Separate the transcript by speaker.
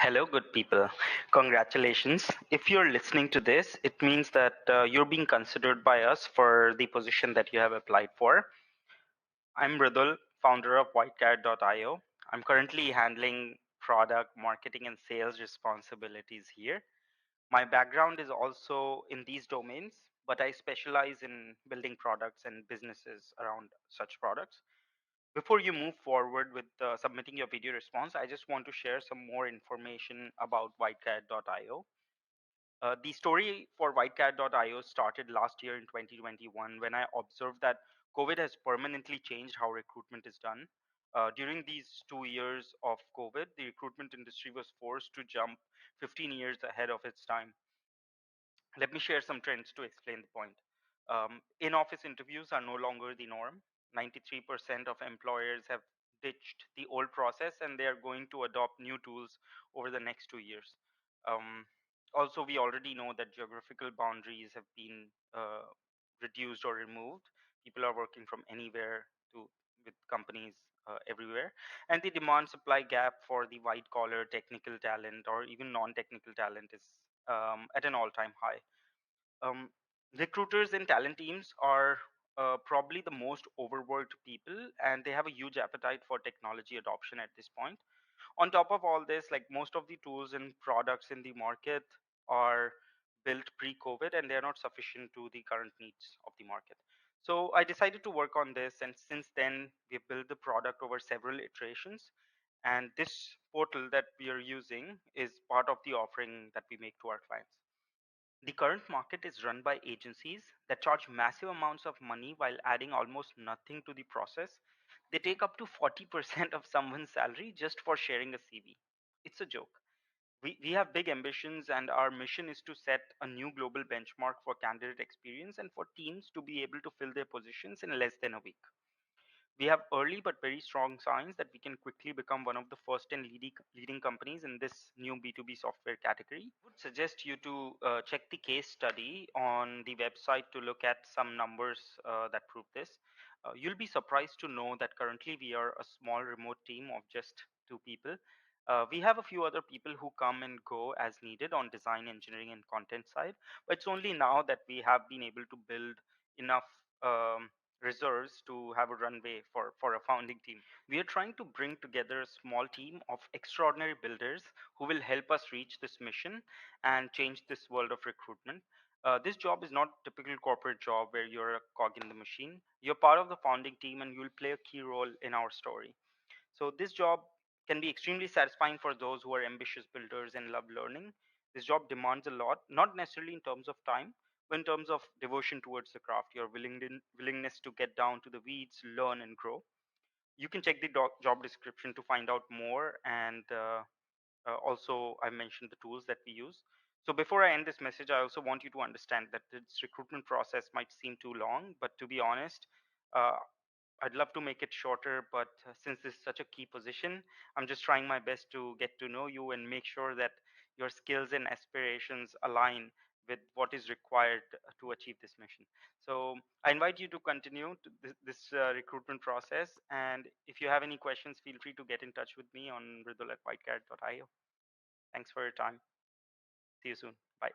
Speaker 1: Hello, good people. Congratulations. If you're listening to this, it means that you're being considered by us for the position that you have applied for. I'm Mridul, founder of Whitecarrot.io. I'm currently handling product, marketing, and sales responsibilities here. My background is also in these domains, but I specialize in building products and businesses around such products. Before you move forward with submitting your video response, I just want to share some more information about Whitecarrot.io. The story for Whitecarrot.io started last year in 2021 when I observed that COVID has permanently changed how recruitment is done. During these 2 years of COVID, the recruitment industry was forced to jump 15 years ahead of its time. Let me share some trends to explain the point. In office interviews are no longer the norm. 93% of employers have ditched the old process and they are going to adopt new tools over the next 2 years. Um, Also, we already know that geographical boundaries have been reduced or removed. People are working from anywhere to with companies everywhere, and the demand supply gap for the white collar technical talent or even non technical talent is at an all time high. um, Recruiters and talent teams are probably the most overworked people, and they have a huge appetite for technology adoption at this point. On top of all this, like most of the tools and products in the market are built pre-COVID and they are not sufficient to the current needs of the market. So I decided to work on this, and since then we've built the product over several iterations. And this portal that we are using is part of the offering that we make to our clients. The current market is run by agencies that charge massive amounts of money while adding almost nothing to the process. They take up to 40% of someone's salary just for sharing a CV. It's a joke. We have big ambitions, and our mission is to set a new global benchmark for candidate experience and for teams to be able to fill their positions in less than a week. We have early but very strong signs that we can quickly become one of the first and leading companies in this new B2B software category. I would suggest you to check the case study on the website to look at some numbers that prove this. You'll be surprised to know that currently we are a small remote team of just two people. We have a few other people who come and go as needed on design, engineering, and content side, but it's only now that we have been able to build enough reserves to have a runway for a founding team. We are trying to bring together a small team of extraordinary builders who will help us reach this mission and change this world of recruitment. This job is not a typical corporate job where you're a cog in the machine. You're part of the founding team and you'll play a key role in our story. So this job can be extremely satisfying for those who are ambitious builders and love learning. This job demands a lot, not necessarily in terms of time, but in terms of devotion towards the craft, your willingness to get down to the weeds, learn, and grow. You can check the job description to find out more, and also I mentioned the tools that we use. So before I end this message, I also want you to understand that this recruitment process might seem too long, but to be honest, uh, I'd love to make it shorter, but since this is such a key position, I'm just trying my best to get to know you and make sure that your skills and aspirations align with what is required to achieve this mission. So I invite you to continue to this recruitment process. And if you have any questions, feel free to get in touch with me on riddle@whitecarrot.io. Thanks for your time. See you soon. Bye.